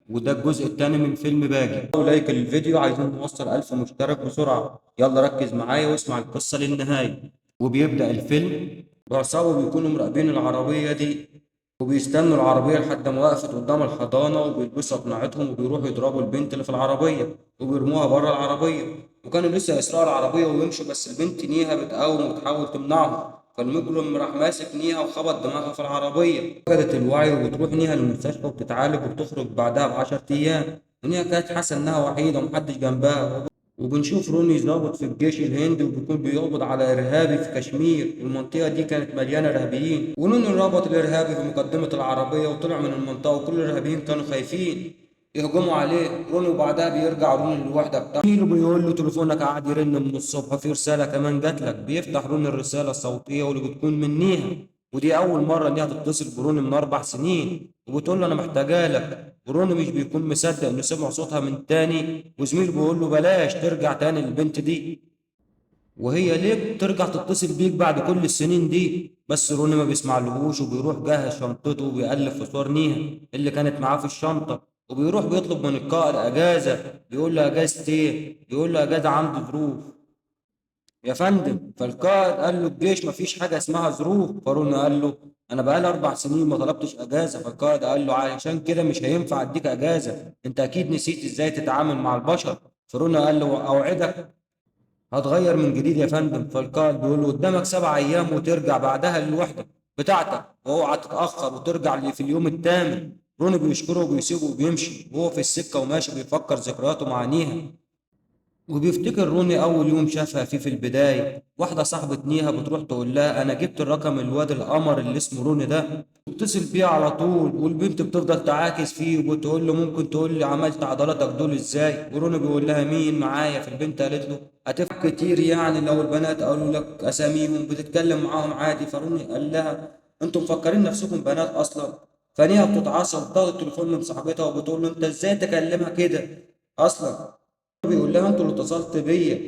وده الجزء التاني من فيلم باجي. لايك للفيديو، عايزين نوصل 1000 مشترك بسرعة. يلا ركز معايا واسمع القصة للنهاية. وبيبدأ الفيلم بعصابة بيكونوا مراقبين العربية دي، وبيستنوا العربية لحد ما وقفت قدام الحضانة، وبيلبسوا أقنعتهم وبيروحوا يضربوا البنت اللي في العربية وبيرموها بره العربية. وكانوا لسه يسرقوا العربية ويمشوا، بس البنت نيها بتقاوم وتحاول تمنعهم، فالمجرم راح ماسك نيها وخبط دماغها في العربية. فقدت الوعي وبتروح نيها للمستشفى وبتتعالج وبتخرج بعدها ب10 أيام. ونيها كانت حاسة إنها وحيدة ومحدش جنبها. وبنشوف روني ضابط في الجيش الهندي وبيكون بيقبض على إرهابي في كشمير، والمنطقة دي كانت مليانة إرهابيين. وروني ربط الإرهابي في مقدمة العربية وطلع من المنطقة، وكل الإرهابيين كانوا خايفين يهجموا عليه روني. وبعدها بيرجع روني للوحدة بتاعته، بيقول له تليفونك قاعد يرن من الصبح، في رسالة كمان جات لك. بيفتح روني الرسالة الصوتية واللي بتكون من نيها، ودي أول مرة إنها تتصل بروني من 4 سنين، وبتقول له أنا محتاجة لك. وروني مش بيكون مصدق إنه سمع صوتها من تاني، وزميله بيقول له بلاش ترجع تاني للبنت دي، وهي ليه بترجع تتصل بيك بعد كل السنين دي؟ بس روني ما بيسمعلهوش، وبيروح جهز شنطته وبيألف في صور نيها اللي كانت معاه في الشنطة. وبيروح بيطلب من القائد أجازة. بيقول له أجازة إيه؟ بيقول له أجازة عنده ظروف يا فندم. فالقائد قال له الجيش مفيش حاجة اسمها ظروف. فارون قال له أنا بقالي 4 سنين ما طلبتش أجازة. فالقائد قال له عشان كده مش هينفع أديك أجازة، أنت أكيد نسيت إزاي تتعامل مع البشر. فارون قال له أوعدك هتغير من جديد يا فندم. فالقائد بيقول له قدامك 7 أيام وترجع بعدها للوحدة بتاعتك، واوعى تتأخر وترجع لي في اليوم الثامن. روني بيشكره وبيسيبه وبيمشي، وهو في السكة وماشي بيفكر ذكرياته مع نيها. وبيفتكر روني أول يوم شافها فيه في البداية. واحدة صاحبة نيها بتروح تقول لها أنا جبت الرقم الواد القمر اللي اسمه روني ده، بتتصل بيه على طول. والبنت بتفضل تعاكس فيه وبتقول له ممكن تقول لي عملت عضلاتك دول إزاي؟ وروني بيقول لها مين معايا؟ فالبنت قالت له هتفرق كتير يعني لو البنات قالوا لك أساميهم بتتكلم معاهم عادي. فروني قال لها أنتم مفكرين نفسكم بنات أصلا؟ فنيها بتتعصب وبتاخد التليفون من صاحبتها وبتقول له أنت إزاي تكلمها كده أصلا؟ بيقول لها انتوا اللي اتصلت بيا.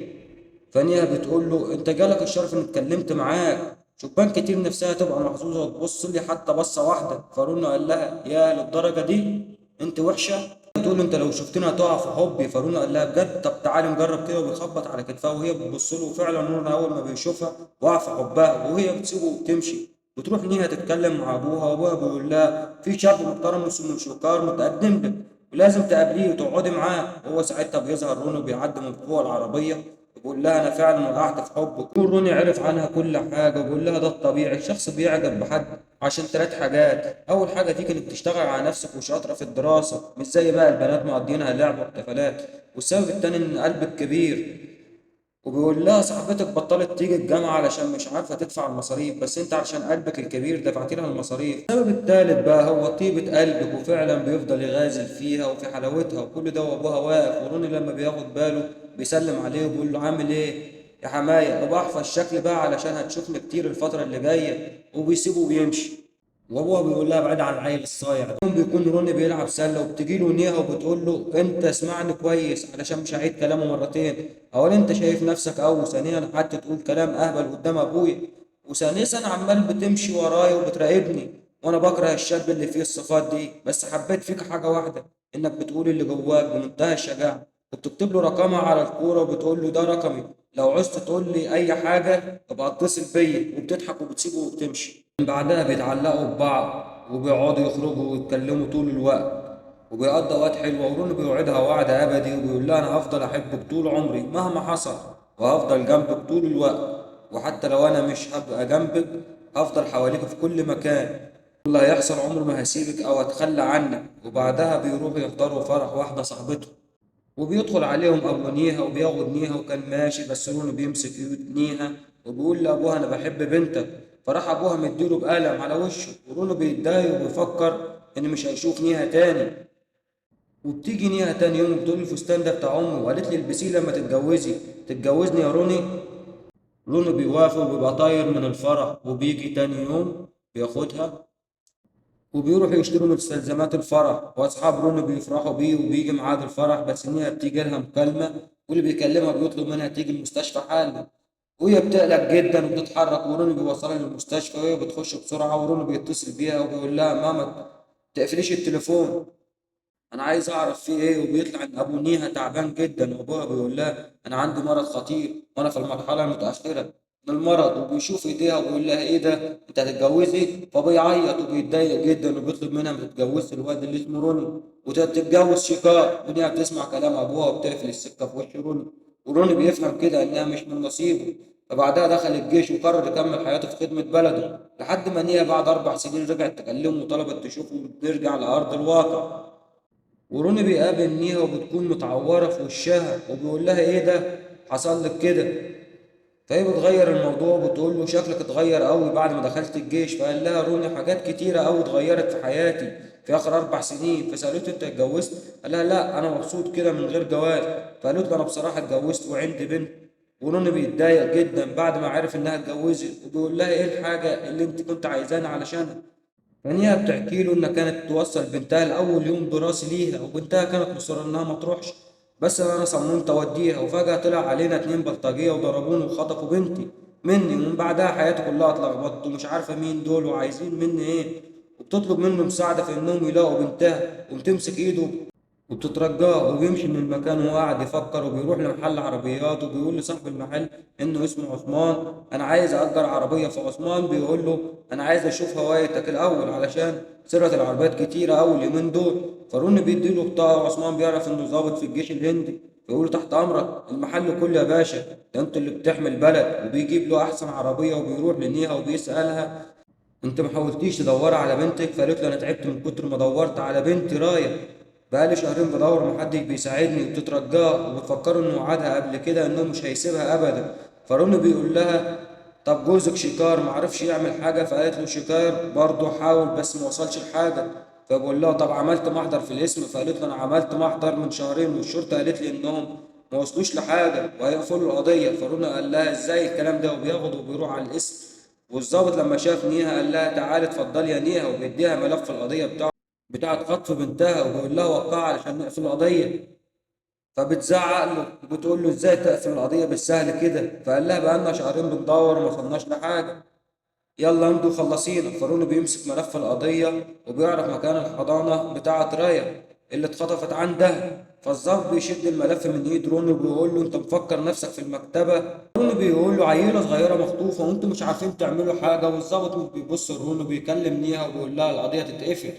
فانيا بتقول له انت جالك الشرف اني اتكلمت معاك، شبان كتير نفسها تبقى محظوظه وتبص لي حتى بصه واحده. فارونا قال لها يا للدرجه دي انت وحشه؟ بتقول له انت لو شفتني هتقع في حبي. فارونا قال لها بجد؟ طب تعالي نجرب كده. وبيخبط على كتفها وهي بتبص له، وفعلا رونا اول ما بيشوفها وقع في حبها، وهي بتسيبه وبتمشي. بتروح نيها تتكلم مع ابوها، وابوها بيقول لها في شاب محترم اسمه شوكار متقدم لك ولازم تقابليه وتقعدي معاه. وهو ساعتها بيظهر روني وبيعدي من جوه العربيه، بيقول لها انا فعلا وقعت في حبك. روني عرف عنها كل حاجه، وبيقول لها ده الطبيعي، الشخص بيعجب بحد عشان 3 حاجات. اول حاجه فيك انك تشتغل على نفسك وشاطره في الدراسه، مش زي بقى البنات مقضيينها لعب واحتفالات. والسبب التاني ان قلبك كبير. وبيقول لها صاحبتك بطلت تيجي الجامعة علشان مش عارفة تدفع المصاريف، بس انت عشان قلبك الكبير دفعت لها المصاريف. السبب التالت بقى هو طيبة قلبك، وفعلا بيفضل يغازل فيها وفي حلاوتها وكل ده وابوها واقف. وروني لما بياخد باله بيسلم عليه وبيقول له عامل ايه يا حماية؟ ابقى احفظ الشكل بقى علشان هتشوفني كتير الفترة اللي جاية. وبيسيبه وبيمشي. وابوها بيقول لها بعيد عن العيل الصايع ده. يوم بيكون روني بيلعب سله وبتجي له نيها وبتقول له انت اسمعني كويس علشان مش هعيد كلامه مرتين. اولا انت شايف نفسك او ثانيا حتى تقول كلام اهبل قدام ابويا، وثالثا عمال بتمشي ورايا وبتراقبني، وانا بكره الشاب اللي فيه الصفات دي. بس حبيت فيك حاجه واحده، انك بتقول اللي جواك بمنتهى الشجاعه، وبتكتب له رقمها على الكوره وبتقول له ده رقمي، لو عوزت تقول لي اي حاجه ابقى اتصل بيا. وبتضحك وبتسيبه وبتمشي. بعدها بيتعلقوا ببعض وبيقعدوا يخرجوا ويتكلموا طول الوقت، وبيقضوا اوقات حلوه. وروني بيوعدها وعد ابدي وبيقول لها انا هفضل احبك طول عمري مهما حصل، وهفضل جنبك طول الوقت، وحتى لو انا مش هبقى جنبك هفضل حواليك في كل مكان. اللي هيحصل عمري ما هسيبك او اتخلى عنك. وبعدها بيروحوا يحضروا فرح واحده صاحبته، وبيدخل عليهم ابو نيها وبياخد نيها وكان ماشي، بس رونو بيمسك ايد نيها وبيقول لابوها انا بحب بنتك. فراح ابوها مديله بقلم على وشه، ورونو بيتضايق وبيفكر ان مش هيشوف نيها تاني. وبتيجي نيها تاني يوم وبتقول له الفستان ده بتاع امي وقالت لي البسيه لما تتجوزي، تتجوزني يا روني؟ رونو بيوافق وبيبقى طاير من الفرح. وبيجي تاني يوم بياخدها وبيروحوا يشتروا مستلزمات الفرح، واصحاب روني بيفرحوا بيه وبيجي ميعاد الفرح، بس ان هي بتيجي لها مكالمه واللي بيكلمها بيطلب منها تيجي المستشفى حالا. وهي بتقلق جدا وبتتحرك، وروني بيوصلها للمستشفى وهي بتخش بسرعه. وروني بيتصل بيها وبيقول لها ماما تقفليش التليفون. انا عايز اعرف فيه ايه. وبيطلع ان ابو نيها تعبان جدا، وابوها بيقول لها انا عندي مرض خطير وانا في المرحله المتاخره من المرض. وبيشوف ايديها وبيقول لها ايه ده، انت هتتجوزي؟ فبيعيط وبيتضايق جدا وبيطلب منها ما تتجوزش الواد اللي اسمه روني وتتجوز شيكار. ونيها بتسمع كلام ابوها وبتقفل السكه في وش روني، وروني بيفهم كده انها مش من نصيبه. فبعدها دخل الجيش وقرر يكمل حياته في خدمة بلده، لحد ما نيا بعد 4 سنين رجعت تكلمه وطلبت تشوفه وترجع لأرض الواقع. وروني بيقابل نيها وبتكون متعورة في وشها وبيقول لها ايه ده، حصل لك كده؟ فهي بتغير الموضوع وبتقول له شكلك اتغير قوي بعد ما دخلت الجيش. فقال لها روني حاجات كتيرة قوي اتغيرت في حياتي في آخر 4 سنين. فسألته انت اتجوزت؟ قال لها لا أنا مبسوط كده من غير جواز. فقالت له أنا بصراحة اتجوزت وعندي بنت. وروني بيتضايق جدا بعد ما عرف إنها اتجوزت وبيقول لها ايه الحاجة اللي انت كنت عايزاني علشانها. فهي بتحكي له إنها كانت توصل بنتها لأول يوم دراسي ليها، وبنتها كانت مصرة إنها ما تروحش، بس أنا صممت أوديها. وفجأة طلع علينا 2 بلطجية وضربوني وخطفوا بنتي مني، ومن بعدها حياتي كلها اتلخبطت ومش عارفة مين دول وعايزين مني إيه. وبتطلب منه مساعدة في إنهم يلاقوا بنتها، وبتمسك إيده وبتترجاه. وبيمشي من المكان وهو قاعد يفكر، وبيروح لمحل عربيات وبيقول لصاحب المحل انه اسمه عثمان انا عايز اجر عربيه. فعثمان بيقول له انا عايز اشوف هوايتك الاول علشان سرقه العربيات كتيره اول اليومين دول. فارون بيديله بطاقه، وعثمان بيعرف انه ضابط في الجيش الهندي. فيقول له تحت امرك، المحل كله يا باشا، ده انتوا اللي بتحمي البلد. وبيجيب له احسن عربيه وبيروح لنيها وبيسالها انت ما حاولتيش تدوري على بنتك؟ فقالت له انا تعبت من كتر ما دورت على بنتي رايه، بقالي شهرين بدور محدش بيساعدني. وبتترجاه وبتفكر انه وعدها قبل كده انه مش هيسيبها ابدا. فروني بيقول لها طب جوزك شيكار معرفش يعمل حاجه؟ فقالت له شيكار برضه حاول بس ما وصلش لحاجه. فبقول لها طب عملت محضر في الاسم؟ فقالت له انا عملت محضر من شهرين والشرطه قالت لي انهم ما وصلوش لحاجه وهيقفلوا القضيه. فرونا قال لها ازاي الكلام ده، وبياخد وبيروح على الاسم. والظابط لما شاف نيها قال لها تعالي اتفضلي يا نيها، وبيديها ملف القضيه بتاعت خطف بنتها وبيقول لها وقعها علشان نقفل القضيه. فبتزعق له وبتقول له ازاي تقفل القضيه بالسهل كده؟ فقال لها بقالنا شهرين بندور وما وصلناش لحاجه، يلا امضوا خلصينا. فاروني بيمسك ملف القضية وبيعرف مكان الحضانة بتاعة رايا اللي اتخطفت عندها. فالظابط بيشد الملف من ايد روني وبيقول له انت مفكر نفسك في المكتبة؟ روني بيقول له عيلة صغيرة مخطوفة وانتوا مش عارفين تعملوا حاجة. والظابط مش بيبص لروني، بيكلم نيها وبيقول لها القضية تتقفل،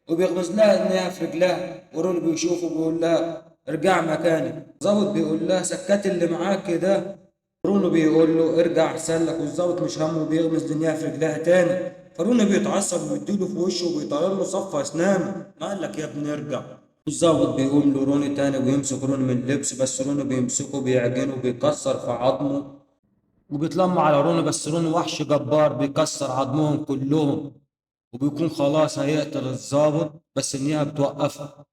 وبيغمز لها انها في رجلها. وروني بيشوفه وبيقول لها ارجع مكانك. الظابط بيقول لها سكت اللي معاك ده. برونو بيقول له ارجع احسن لك. والظابط مش همه بيغمز دنيا في رجلها تاني. فرونو بيتعصب وبيديله في وشه وبيطير له صف اسنانه، ما قال لك يا ابني ارجع. الظابط بيقوم له روني تاني ويمسك روني من اللبس، بس روني بيمسكه بيعجنه وبيكسر في عظمه وبيتلم على روني. بس روني وحش جبار بيكسر عظمهم كلهم، وبيكون خلاص هيقتل الظابط بس النيابة بتوقفها.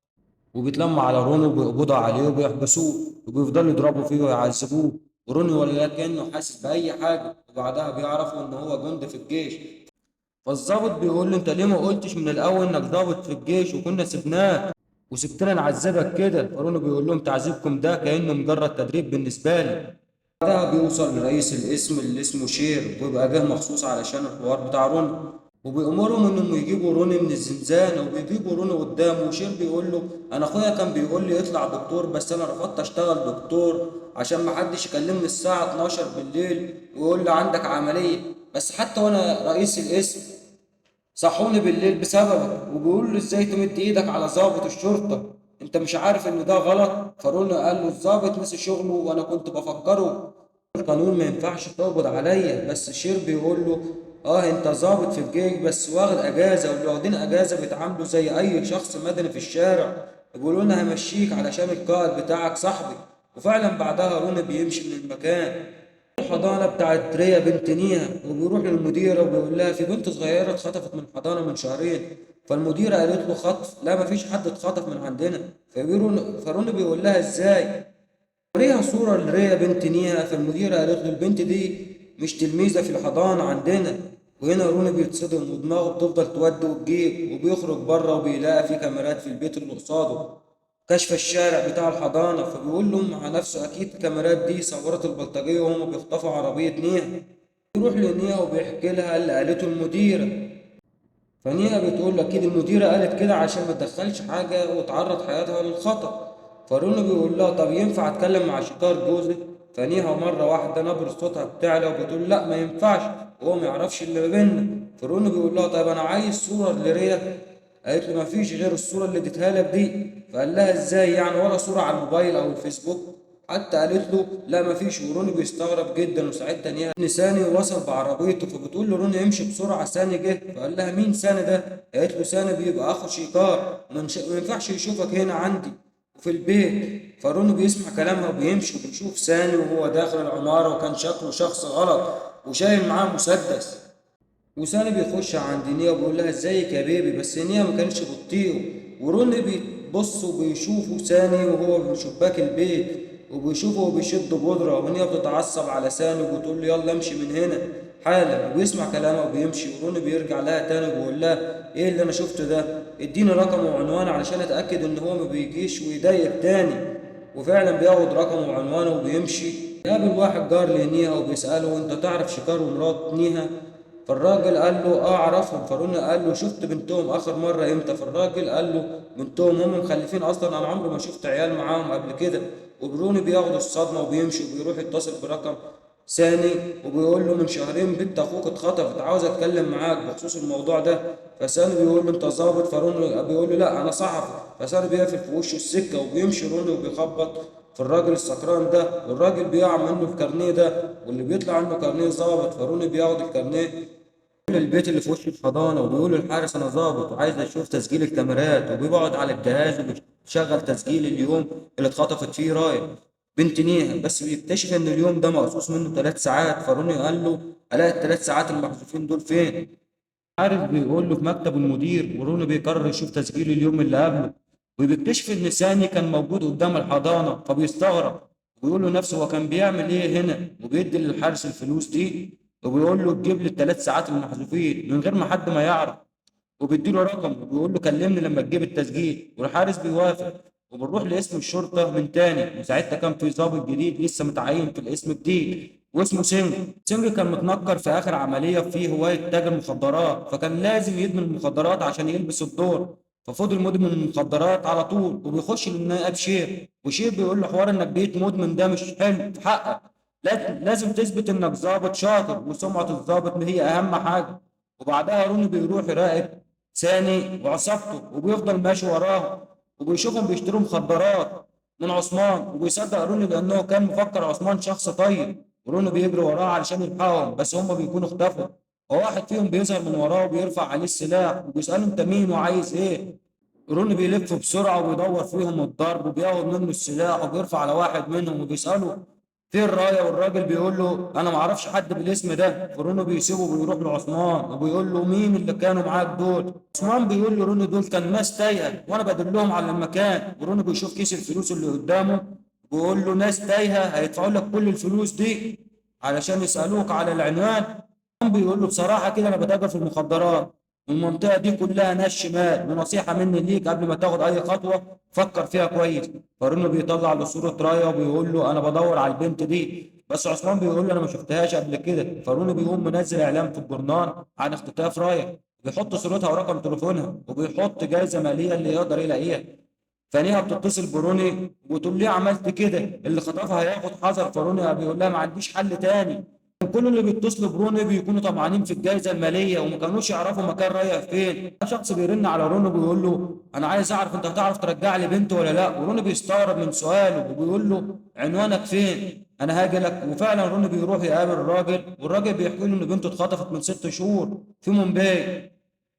وبيتلموا على روني وبيقبضوا عليه وبيحبسوه وبيفضلوا يضربوا فيه ويعذبوه. وروني ولا كأنه حاسس بأي حاجة. وبعدها بيعرفوا إن هو جندي في الجيش. فالظابط بيقول له أنت ليه ما قلتش من الأول إنك ضابط في الجيش وكنا سبناك وسبتنا نعذبك كده؟ فروني بيقول لهم تعذيبكم ده كأنه مجرد تدريب بالنسبة لي. بعدها بيوصل لرئيس القسم اللي اسمه شير، وبيبقى جه مخصوص علشان الحوار بتاع روني. وبيأمرهم انهم يجيبوا روني من الزنزانة وبيجيبوا روني قدامه. وشير بيقول له انا اخويا كان بيقول لي اطلع دكتور بس انا رفضت اشتغل دكتور عشان محدش يكلمني الساعة 12 بالليل ويقول لي عندك عملية. بس حتى وانا رئيس القسم صحوني بالليل بسببك. وبيقول له ازاي تمد ايدك على ضابط الشرطة؟ انت مش عارف ان ده غلط؟ فرونا قال له الضابط نسي شغله وانا كنت بفكره القانون ما ينفعش تقبض عليا. بس شير بيقول له اه انت ضابط في الجيش بس واخد اجازة، واللي واخدين اجازة بيتعاملوا زي اي شخص مدني في الشارع. بيقولوا لنا همشيك علشان القائد بتاعك صاحبي. وفعلا بعدها رونا بيمشي من المكان الحضانة بتاعت ريا بنت نيها، وبيروح للمديرة وبيقول لها في بنت صغيرة اتخطفت من الحضانة من شهرين. فالمديرة قالت له خطف؟ لا مفيش حد اتخطف من عندنا. فرونا بيقول لها ازاي؟ وريها صورة لريا بنت نيها. فالمديرة قالت له البنت دي مش تلميذة في الحضانة عندنا. وهنا روني بيتصدم ودماغه بتفضل تود وتجيب، وبيخرج بره وبيلاقي في كاميرات في البيت اللي قصاده كشف الشارع بتاع الحضانة. فبيقول له مع نفسه أكيد الكاميرات دي صورت البلطجية وهما بيخطفوا عربية نيها. يروح لنيها وبيحكي لها اللي قالته المديرة. فنيها بتقول اكيد المديره قالت كده عشان ما تدخلش حاجه وتعرض حياتها للخطر. فرونو بيقول لها طب ينفع اتكلم مع شيكار جوزك؟ فنيها مره واحده نبره صوتها بتعلى وبتقول لا ما ينفعش، وهو ما يعرفش اللي ما بيننا. فرونو بيقول لها طيب انا عايز صوره لريا. قالت له ما فيش غير الصوره اللي اديتها لك دي. فقال لها ازاي يعني، ولا صوره على الموبايل او الفيسبوك؟ حتى قالت له لا مفيش. وروني بيستغرب جدا، وساعتها نيها ان ساني وصل بعربيته، فبتقول له روني امشي بسرعه ساني جه. فقال لها مين ساني ده؟ قالت له ساني بيبقى اخو شيكار، ما ينفعش يشوفك هنا عندي وفي البيت. فروني بيسمع كلامها وبيمشي، وبيشوف ساني وهو داخل العماره، وكان شكله شخص غلط وشايل معاه مسدس. وسامي بيخش عند نيا وبيقول لها ازيك يا بيبي، بس نيا ما كانش بتطيقه. وروني بيبص وبيشوفه سامي وهو من شباك البيت، وبيشوفه وبيشد بودرة، ونيا بتتعصب على سامي وبتقول له يلا امشي من هنا حالا، وبيسمع كلامها وبيمشي. وروني بيرجع لها تاني وبيقول لها ايه اللي انا شفته ده؟ اديني رقم وعنوان علشان اتاكد ان هو ما بيجيش ويضايق تاني. وفعلا بياخد رقمه وعنوانه وبيمشي. قابل واحد جار لنيها وبيسأله انت تعرف شيكار ومرات نيها؟ فالراجل قال له اه اعرفهم. فرونا قال له شفت بنتهم اخر مره امتى؟ فالراجل قال له بنتهم هم مخلفين اصلا، انا عمري ما شفت عيال معاهم قبل كده. وبروني بياخد الصدمه وبيمشي وبيروح يتصل برقم ثاني، وبيقول له من شهرين بنت اخوك اتخطفت، عاوز اتكلم معاك بخصوص الموضوع ده. فسامي بيقول له انت ظابط؟ فروني بيقول له لا انا صحفي. فسامي بيقفل في وشه السكه وبيمشي روني وبيخبط في الراجل السكران ده، والراجل بيقع منه الكارنيه ده، واللي بيطلع عنه كارنيه ظابط. فروني بياخد الكارنيه البيت اللي في وش الحضانة وبيقول للحارس أنا ظابط وعايز أشوف تسجيل الكاميرات، وبيقعد على الجهاز وبيشغل تسجيل اليوم اللي اتخطفت فيه راية بنت نيها. بس بيكتشف إن اليوم ده مقصوص منه 3 ساعات. فاروني قال له ألاقي ال3 ساعات المحذوفين دول فين؟ الحارس بيقول له في مكتب المدير. وروني بيقرر يشوف تسجيل اليوم اللي قبله، وبيكتشف إن سامي كان موجود قدام الحضانة، فبيستغرب وبيقول له نفسه هو كان بيعمل إيه هنا، وبيدي للحارس الفلوس دي وبيقول له تجيب لي ال3 ساعات المحذوفين من غير ما حد ما يعرف. وبيديله رقم وبيقول له كلمني لما تجيب التسجيل، والحارس بيوافق. وبنروح لاسم الشرطة من تاني، وساعتها كان في ضابط جديد لسه متعين في الاسم جديد واسمه سينج. سينج كان متنكر في آخر عملية في هواية تاجر مخدرات، فكان لازم يدمن المخدرات عشان يلبس الدور. ففضل مدمن المخدرات على طول، وبيخش للنائب شير، وشير بيقول له حوار انك بقيت مدمن ده مش حلو في حقك، لازم تثبت انك ضابط شاطر، وسمعة الضابط هي اهم حاجة. وبعدها روني بيروح يراقب ثاني وعصابته، وبيفضل ماشي وراهم وبيشوفهم بيشتروا مخدرات من عثمان، وبيصدق روني لانه كان مفكر عثمان شخص طيب. وروني بيجري وراه علشان يلحقهم، بس هم بيكونوا اختفوا. وواحد فيهم بيظهر من وراه وبيرفع عليه السلاح وبيسأله انت مين وعايز ايه؟ روني بيلف بسرعة وبيدور فيهم الضرب، وبياخد منه السلاح وبيرفع على واحد منهم وبيسأله فين الراية؟ والراجل بيقول له أنا معرفش حد بالاسم ده. فروني بيسيبه وبيروح لعثمان وبيقول له مين اللي كانوا معاك دول؟ عثمان بيقول له روني دول كان ناس تايهة وأنا بدلهم على المكان. وروني بيشوف كيس الفلوس اللي قدامه، بيقول له ناس تايهة هيدفعوا لك كل الفلوس دي علشان يسألوك على العنوان. بيقول له بصراحة كده أنا بتاجر في المخدرات، والمنطقة دي كلها ناس شمال، ونصيحة مني ليك قبل ما تاخد أي خطوة فكر فيها كويس. فارونو بيطلع له صورة رايا وبيقول له أنا بدور على البنت دي، بس عثمان بيقول له أنا ما شفتهاش قبل كده. فارونو بيقوم منزل إعلان في الجورنال عن اختطاف رايا، بيحط صورتها ورقم تليفونها، وبيحط جايزة مالية اللي يقدر يلاقيها. ثانيها بتتصل بروني وتقول ليه عملت كده، اللي خطفها هياخد حذر. فاروني بيقول لها ما عنديش حل تاني. كل اللي بيتصلوا بروني بيكونوا طمعانين في الجائزه الماليه، وما كانوش يعرفوا مكان رايح فين. شخص بيرن على روني بيقول له انا عايز اعرف انت هتعرف ترجع لي بنتي ولا لا. وروني بيستغرب من سؤاله وبيقول له عنوانك فين؟ انا هاجي لك. وفعلا روني بيروح يقابل الراجل، والراجل بيحكي له ان بنته اتخطفت من 6 شهور في مومباي.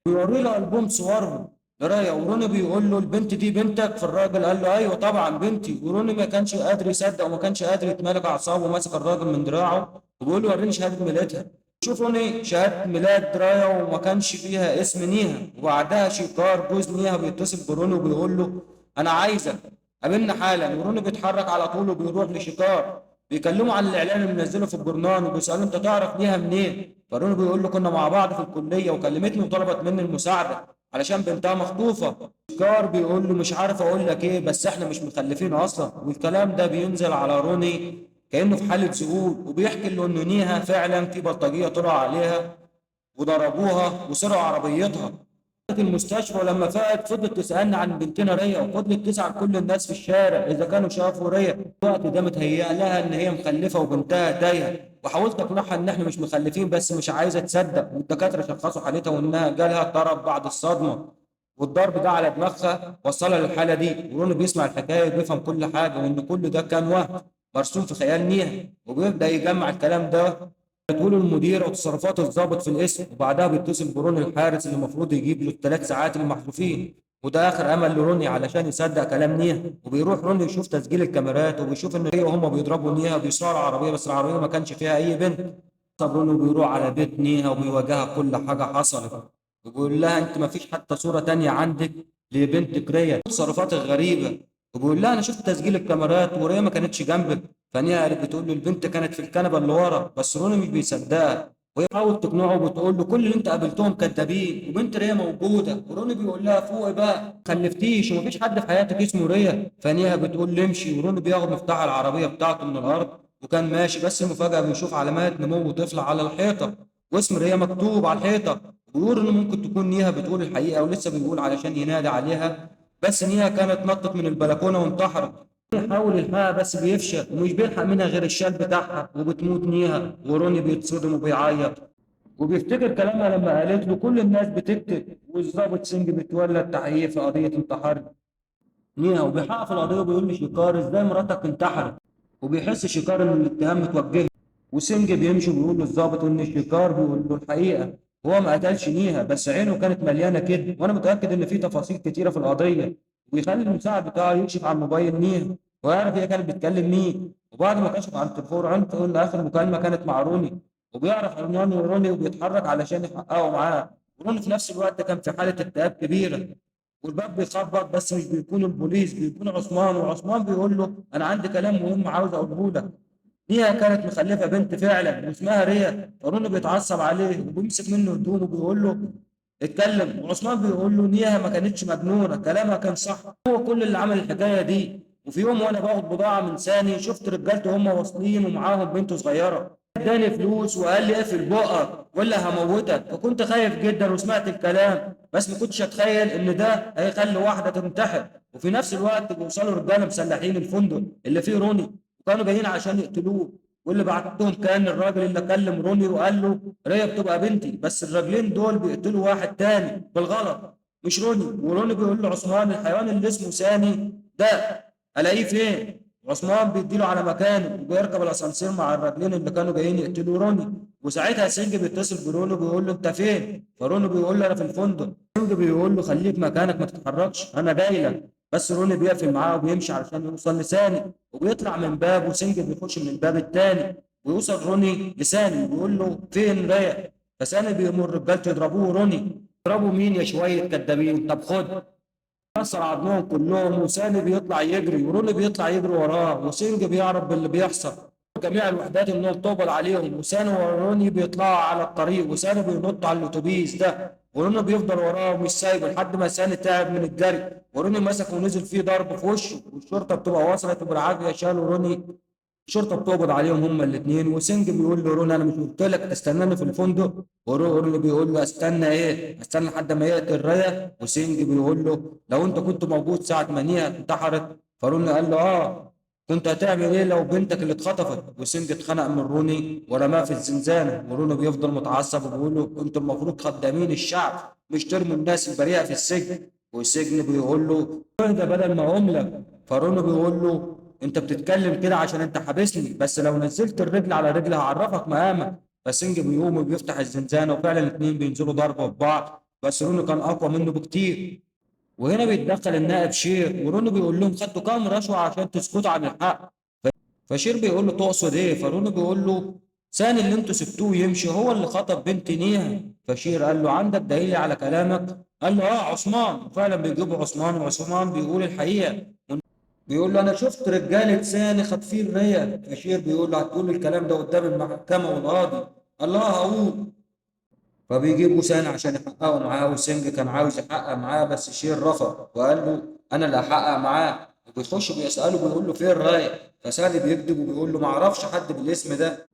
بيوري له البوم صورهم لرايا، وروني بيقول له البنت دي بنتك؟ فالراجل قال له ايوه طبعا بنتي. وروني ما كانش قادر يصدق وما كانش قادر يتمالك اعصابه، وماسك الراجل من دراعه وبيقول له وريني شهاده ميلادها. شوف روني شهاده ميلاد رايا وما كانش فيها اسم نيها. وبعدها شيكار جوز نيها بيتصل بروني وبيقول له انا عايزك قابلنا حالا. وروني بيتحرك على طول وبيروح لشيكار، بيكلموا عن الاعلان اللي منزله في الجورنال وبيسالوا انت تعرف ليها منين. فاروني بيقول له كنا مع بعض في الكليه وكلمتني وطلبت مني المساعده علشان بنتها مخطوفه. كار بيقول له مش عارف اقول لك ايه، بس احنا مش مخلفين اصلا. والكلام ده بينزل على روني كانه في حاله ذهول، وبيحكي له انه نيها فعلا في بلطجيه طلعوا عليها وضربوها وسرقوا عربيتها. المستشفى، ولما فقت فضلت تسالني عن بنتنا ريا، وفضلت تسال كل الناس في الشارع اذا كانوا شافوا ريا. الوقت ده متهيأ لها ان هي مخلفه وبنتها تايهه، وحاولت اقنعها ان احنا مش مخلفين، بس مش عايزه تصدق، والدكاتره شخصوا حالتها وانها جالها طرف بعد الصدمه، والضرب ده على دماغها وصلها للحاله دي. وروني بيسمع الحكايه وبيفهم كل حاجه، وان كل ده كان وهم مرسوم في خيال نيها، وبيبدا يجمع الكلام ده بتقول المدير وتصرفات الضابط في الاسم، وبعدها بيتصل بروني الحارس اللي المفروض يجيب له الثلاث ساعات المحذوفين، وده اخر امل لروني علشان يصدق كلام نيها. وبيروح روني يشوف تسجيل الكاميرات، وبيشوف ان هي وهم بيضربوا نيها بيسرقوا العربيه، بس العربيه ما كانش فيها اي بنت. طب روني بيروح على بيت نيها وبيواجهها كل حاجه حصلت، وبيقول لها انت ما فيش حتى صوره تانية عندك لبنتك ريا، تصرفاتك غريبه. وبيقول لها انا شفت تسجيل الكاميرات وريا ما كانتش جنبك. فنيها قالت بتقول له البنت كانت في الكنبه اللي ورا، بس روني مش بيصدقها، وهي بتحاول تقنعه وبتقول له كل اللي انت قابلتهم كدابين، وبنت ريا موجوده. وروني بيقول لها فوقي بقى خلفتيش ومفيش حد في حياتك اسمه ريا. فنيها بتقول له امشي، وروني بياخد مفتاح العربيه بتاعته من الارض وكان ماشي، بس المفاجاه بيشوف علامات نمو طفل على الحيطه، واسم ريا مكتوب على الحيطه. بيقول انه ممكن تكون نيها بتقول الحقيقه، ولسه بيقول علشان ينادي عليها، بس نيها كانت نطت من البلكونه وانتحرت. بيحاول يلحقها بس بيفشل، ومش بيلحق منها غير الشال بتاعها، وبتموت نيها. وروني بيتصدم وبيعيط، وبيفتكر كلامها لما قالت له كل الناس بتكتب، والظابط سنج بيتولى التحقيق في قضيه انتحار نيها، وبيحقق في القضيه وبيقول لشيكار ازاي مراتك انتحرت، وبيحس شيكار ان الاتهام متوجه. وسنج بيمشي وبيقول للظابط ان الشيكار بيقول له الحقيقه، هو ما قتلش نيها بس عينه كانت مليانه كده، وانا متاكد ان في تفاصيل كتيره في القضيه. وبيخلي المساعد بتاعه يكشف عن موبايل نيها ويعرف هي كانت بتكلم مين، وبعد ما كشف عن التليفون عرف ان اخر مكالمه كانت مع روني، وبيعرف عنوان روني وبيتحرك علشان يحققوا معاه. وروني في نفس الوقت كان في حاله اكتئاب كبيره، والباب بيخبط بس مش بيكون البوليس، بيكون عثمان. وعثمان بيقول له انا عندي كلام مهم عاوز اقوله لك. نيا كانت مخلفه بنت فعلا واسمها ريا. فارون بيتعصب عليه وبيمسك منه هدومه وبيقول له اتكلم. وعثمان بيقول له نيا ما كانتش مجنونه، كلامها كان صح، هو كل اللي عمل الحكايه دي. وفي يوم وانا باخد بضاعه من ثاني شفت رجالته هم واصلين ومعاهم بنت صغيره، اداني فلوس وقال لي اقفل بقك ولا هموتك، فكنت خايف جدا وسمعت الكلام، بس ما كنتش اتخيل ان ده هيخلي واحده تنتحر. وفي نفس الوقت بيوصلوا رجاله مسلحين الفندق اللي فيه روني، وكانوا جايين عشان يقتلوه. واللي بعتهم كان الراجل اللي كلم روني وقال له ريا بتبقى بنتي، بس الراجلين دول بيقتلوا واحد تاني بالغلط مش روني. وروني بيقول لعثمان الحيوان اللي اسمه سامي ده الاقيه فين. عثمان بيديله على مكانه وبيركب الاسانسير مع الراجلين اللي كانوا جايين يقتلوا روني. وساعتها سينج بيتصل بروني بيقول له انت فين؟ فروني بيقول له انا في الفندق. سينج بيقول له خليك مكانك ما تتحركش انا جاي لك، بس روني بيقفل معاه وبيمشي علشان يوصل لساني، وبيطلع من باب وسنجل بيخش من الباب التاني، ويوصل روني لساني ويقول له فين رايح. فساني بيأمر رجالته يضربوه. روني يضربوا مين يا شويه كدابين، طب خد. كسر عظمهم كلهم، وساني بيطلع يجري وروني بيطلع يجري وراه، وسنج بيعرف باللي بيحصل. جميع الوحدات انهم تقبض عليهم، وساني وروني بيطلعوا على الطريق، وساني بينط على الاتوبيس ده، وروني بيفضل وراه ومش سايبه لحد ما ساني تعب من الجري. وروني مسك ونزل فيه ضرب في وشه، والشرطه بتبقى وصلت وبالعافيه شالوا روني. الشرطه بتقبض عليهم هما الاثنين، وسنج بيقول له روني انا مش قلت لك تستناني في الفندق؟ وروني بيقول له استنى ايه؟ استنى لحد ما يقتل ريا. وسنج بيقول له لو انت كنت موجود ساعه ما نيها انتحرت. فروني قال له اه، كنت هتعمل ايه لو بنتك اللي اتخطفت؟ وسنج اتخنق من روني ورماه في الزنزانه. وروني بيفضل متعصب وبيقول له انتوا المفروض خدامين الشعب مش ترموا الناس البريئه في السجن. والسجن بيقول له ده بدل ما اقوم لك. فروني بيقول له انت بتتكلم كده عشان انت حابسني، بس لو نزلت الرجل على رجل هعرفك مقامك. فسنج بيقوم وبيفتح الزنزانه، وفعلا الاثنين بينزلوا ضربه في بعض، بس روني كان اقوى منه بكتير. وهنا بيتدخل النائب شير، وروني بيقول لهم خدتوا كام رشوه عشان تسكتوا عن الحق؟ فشير بيقول له تقصد ايه؟ فروني بيقول له ثاني اللي انتوا سبتوه يمشي هو اللي خطب بنت نيها. فشير قال له عندك دليل على كلامك؟ قال له اه عثمان. فعلا بيجيبوا عثمان، وعثمان بيقول الحقيقه، بيقول له انا شفت رجاله ثاني خاطفين ريا. فشير بيقول له هتقول الكلام ده قدام المحكمه والقاضي؟ الله هقول. فبيجيبوا سامي عشان يحققوا معاه، وسنج كان عاوز يحقق معاه بس شير رفض وقال له انا اللي هحقق معاه. وبيخش بيساله بيقول له فين رايح؟ فسالي بيكذب وبيقول له ما اعرفش حد بالاسم ده.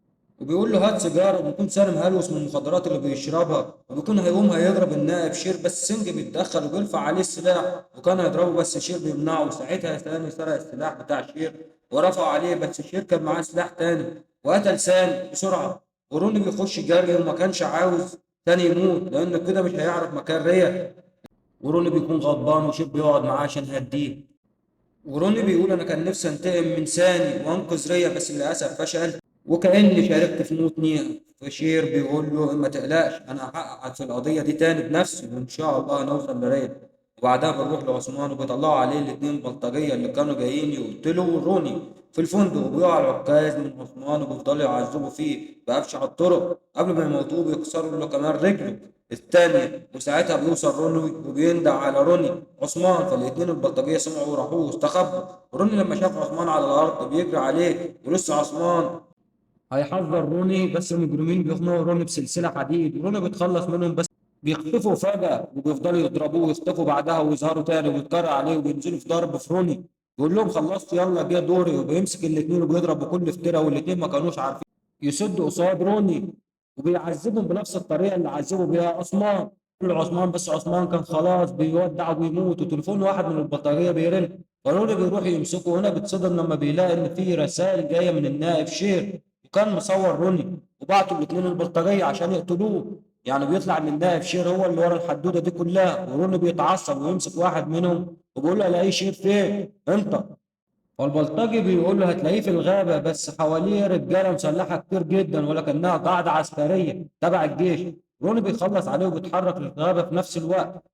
وبيقول له هات سيجاره، وبيكون سالم هلوس من المخدرات اللي بيشربها، وبيكون هيقوم هيضرب النائب شير، بس سنج بيتدخل وبيرفع عليه السلاح، وكان هيضربه بس شير بيمنعه. وساعتها سامي سرق السلاح بتاع شير ورفعه عليه، بس شير كان معاه سلاح تاني وقتل سامي بسرعه. وروني بيخش جري وما كانش عاوز تاني يموت، لأنه كده مش هيعرف مكان ريا. وروني بيكون غضبان وشيب بيقعد معاه عشان يهديه. وروني بيقول أنا كان نفسي أنتقم من ساني وأنقذ ريا، بس للأسف فشل وكأني شاركت في موت نيها. فشير بيقول له ما تقلقش، أنا هحقق في القضية دي تاني بنفسي، وإن شاء الله هنوصل لريا. وبعدها بنروح لعثمان وبيطلعوا عليه الاتنين بلطجية اللي كانوا جايين يقتلوا روني في الفندق، وبيقع العكاز من عثمان وبيفضلوا يعذبوا فيه بأبشع الطرق. قبل ما يموتوه بيكسروا له كمان رجله التانية، وساعتها بيوصل روني وبيندع على روني عثمان. فالاتنين البلطجية سمعوا وراحوه واستخبوا. وروني لما شاف عثمان على الأرض بيجري عليه، ولسه عثمان هيحذر روني، بس المجرمين بيخنقوا روني بسلسلة حديد، وروني بيتخلص منهم بس بيختفوا فجأة وبيفضلوا يضربوه ويختفوا بعدها ويظهروا تاني ويتكرر عليه وبينزلوا في ضرب في روني. بيقول لهم خلصت يلا جه دوري، وبيمسك الاتنين وبيضرب بكل افتراء، والاتنين ما كانوش عارفين يسدوا قصاد روني، وبيعذبهم بنفس الطريقة اللي عذبوا بيها عثمان. كل عثمان بس عثمان كان خلاص بيودع وبيموت، وتليفون واحد من البطارية بيرن، فروني بيروح يمسكه. وهنا بيتصدم لما بيلاقي إن في رسائل جاية من النائب شير، وكان مصور روني وبعتوا الاتنين البلطجية عشان يقتلوه. يعني بيطلع ان النائب شير هو اللي ورا الحدوده دي كلها. وروني بيتعصب ويمسك واحد منهم وبيقول له الاقي شير فين انت؟ فالبلطجي بيقول له هتلاقيه في الغابه، بس حواليه رجاله مسلحه كتير جدا ولكنها قاعده عسكريه تبع الجيش. روني بيخلص عليه وبيتحرك للغابه في نفس الوقت.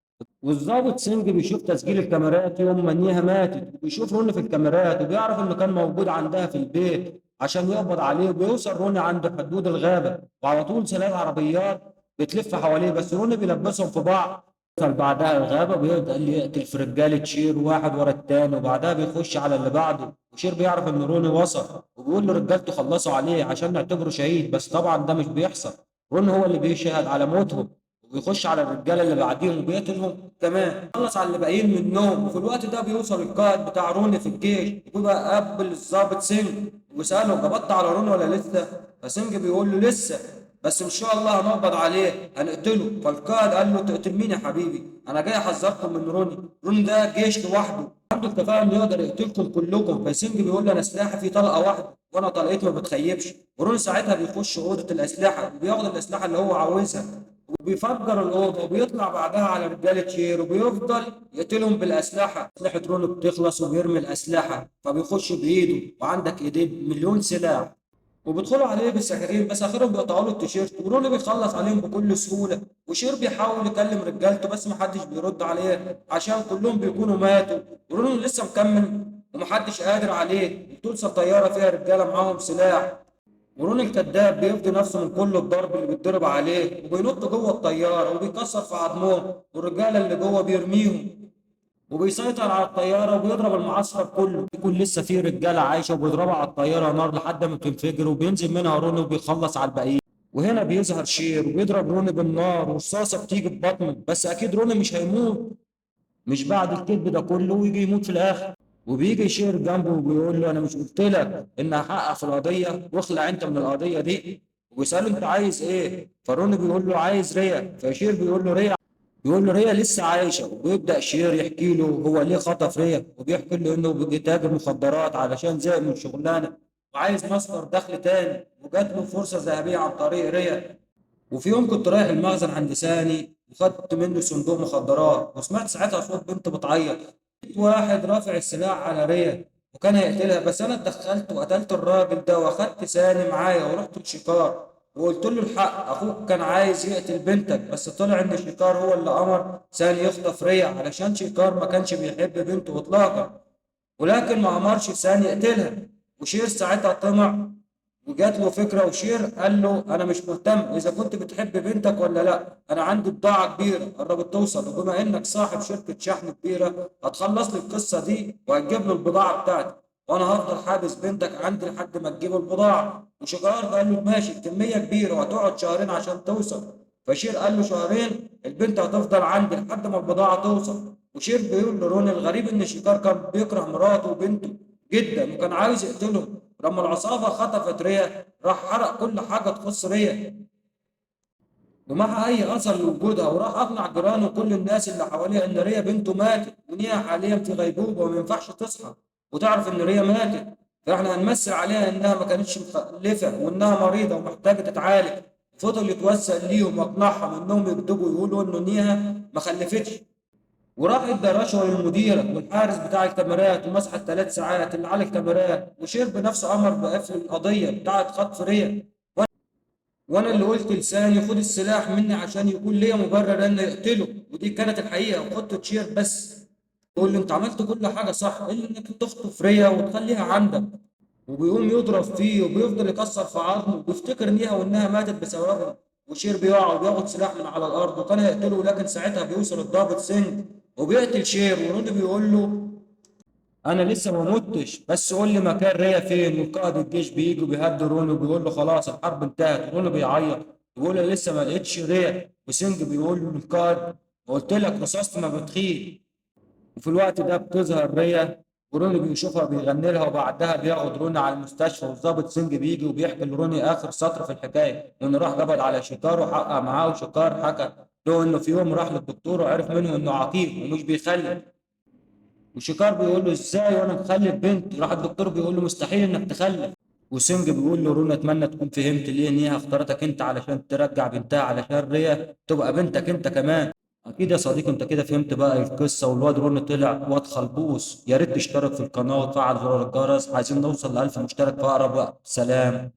والضابط سنج بيشوف تسجيل الكاميرات يوم ما نيها ماتت، وبيشوف روني في الكاميرات وبيعرف انه كان موجود عندها في البيت عشان يقبض عليه. وبيوصل روني عند حدود الغابة، وعلى طول سلاح عربيات بتلف حواليه، بس روني بيلبسهم في بعض. وصل بعدها الغابة وبيبدأ اللي يقتل في رجالة شير واحد ورا التاني، وبعدها بيخش على اللي بعده. وشير بيعرف ان روني وصل وبيقول له رجالته خلصوا عليه عشان نعتبره شهيد، بس طبعا ده مش بيحصل. روني هو اللي بيشهد على موتهم، وبيخش على الرجاله اللي بعديهم وبيقتلهم كمان، خلص على اللي باقيين منهم. وفي الوقت ده بيوصل القائد بتاع روني في الجيش وبيبقى قبل الضابط سنج وساله قبضت على روني ولا لسه؟ فسنج بيقول له لسه، بس ان شاء الله هنقبض عليه هنقتله. فالقائد قال له تقتل مين يا حبيبي؟ انا جاي احذركم من روني، روني ده جيش لوحده عنده الكفاءه انه يقدر يقتلكم كلكم. فسنج بيقول له انا سلاحي في طلقه واحده وانا طلقتي ما بتخيبش. وروني ساعتها بيخش اوضه الاسلحه وبياخد الاسلحه اللي هو عاوزها وبيفجر الأوضة، وبيطلع بعدها على رجالة شير وبيفضل يقتلهم بالأسلحة. أسلحة رونو بتخلص وبيرمي الأسلحة، فبيخش بإيده وعندك إيديه مليون سلاح، وبيدخلوا عليه بالسكاكين، بس آخرهم بيقطعوا له التيشيرت. وروني بيخلص عليهم بكل سهولة. وشير بيحاول يكلم رجالته بس محدش بيرد عليه عشان كلهم بيكونوا ماتوا. وروني لسه مكمل ومحدش قادر عليه. بتوصل طيارة فيها رجالة معاهم سلاح، وروني الكذاب بيفدي نفسه من كل الضرب اللي بيتضرب عليه، وبينط جوه الطياره وبيكسر في عظمهم، والرجاله اللي جوه بيرميهم، وبيسيطر على الطياره وبيضرب المعسكر كله. بيكون لسه في رجاله عايشه وبيضربوا على الطياره نار لحد ما بتنفجر، وبينزل منها روني وبيخلص على الباقيين. وهنا بيظهر شير وبيضرب روني بالنار، والرصاصه بتيجي في بطنه، بس اكيد روني مش هيموت، مش بعد الكذب ده كله ويجي يموت في الاخر. وبيجي يشير جنبه وبيقول له انا مش قلت لك ان هحقق في القضيه، واخلع انت من القضيه دي. وبيساله انت عايز ايه؟ فروني بيقول له عايز ريا. فشير بيقول له ريا لسه عايشه. وبيبدا شير يحكي له هو ليه خطف ريا، وبيحكي له انه بيجي تاجر مخدرات علشان زهق من الشغلانه وعايز مصدر دخل تاني، وجات له فرصه ذهبيه عن طريق ريا. وفي يوم كنت رايح المخزن عند ساني وخدت منه صندوق مخدرات، وسمعت ساعتها صوت بنت بتعيط. لقيت واحد رافع السلاح على ريا وكان هيقتلها، بس انا اتدخلت وقتلت الراجل ده واخدت ساني معايا ورحت الشكار وقلت له الحق اخوك كان عايز يقتل بنتك، بس طلع ان شيكار هو اللي امر ساني يخطف ريا علشان شيكار ما كانش بيحب بنته اطلاقا، ولكن ما امرش ساني يقتلها. وشير ساعتها طمع وجات له فكره، وشير قال له انا مش مهتم اذا كنت بتحب بنتك ولا لا، انا عندي بضاعه كبيره قربت توصل، وبما انك صاحب شركه شحن كبيره هتخلص لي القصه دي وهتجيب له البضاعه بتاعتي، وانا هفضل حابس بنتك عندي لحد ما تجيب البضاعه. وشجار قال له ماشي الكميه كبيره وهتقعد شهرين عشان توصل. فشير قال له شهرين البنت هتفضل عندي لحد ما البضاعه توصل. وشير بيقول لروني الغريب ان شيكار كان بيكره مراته وبنته جدا وكان عاوز يقتلهم، لما العصابة خطفت ريا راح حرق كل حاجة تخص ريا ومعها أي أثر لوجودها، وراح أقنع جيرانه وكل الناس اللي حواليها إن ريا بنته ماتت ونيا حاليا في غيبوبة وما ينفعش تصحى وتعرف إن ريا ماتت. فإحنا هنمثل عليها إنها ما كانتش مخلفة وإنها مريضة ومحتاجة تتعالج. فضل يتوسل ليهم وأقنعهم إنهم يكتبوا يقولوا إنه نيها ما خلفتش. وراح ادى رشوه للمدير والحارس بتاع الكاميرات ومسح الثلاث ساعات اللي على الكاميرات، وشير بنفسه امر بقفل القضيه بتاعت خطف ريا. وانا اللي قلت لساني خد السلاح مني عشان يكون ليا مبرر ان يقتله، ودي كانت الحقيقه وخطه شير بس. يقول لي انت عملت كل حاجه صح الا انك تخطف ريا وتخليها عندك. وبيقوم يضرب فيه وبيفضل يكسر في عظمه وبيفتكر نيها وانها ماتت بسببه. وشير بيقع وبياخد سلاح من على الارض وكان هيقتله، لكن ساعتها بيوصل الضابط سينج وبيقتل شير. ورودي بيقول له انا لسه ما متش، بس قول لي مكان ريا فين. وقائد الجيش بيجي وبيهدي روني وبيقول له خلاص الحرب انتهت. روني بيعيط بيقول له لسه ما لقيتش ريا. وسينج بيقول له للقائد قلت لك رصاصتي ما بتخيل. وفي الوقت ده بتظهر ريا وروني بيشوفها بيغني لها، وبعدها بياخد روني على المستشفى. والظابط سينج بيجي وبيحكي لروني اخر سطر في الحكايه، وانه راح قبض على شيكار وحقق معاه، وشيكار حكى له انه في يوم راح للدكتور وعرف منه انه عقيم ومش بيخلف. وشيكار بيقول له ازاي وانا مخلف بنت؟ راح الدكتور بيقول له مستحيل انك تخلف. وسينج بيقول له روني اتمنى تكون فهمت ليه ان هي اختارتك انت علشان ترجع بنتها علشان ريا تبقى بنتك انت كمان. اكيد يا صديقي انت كده فهمت بقى القصه، والواد روني طلع واد خلبوس. يا ريت تشترك في القناه وتفعل زرار الجرس، عايزين نوصل ل 1000 مشترك في اقرب وقت. سلام.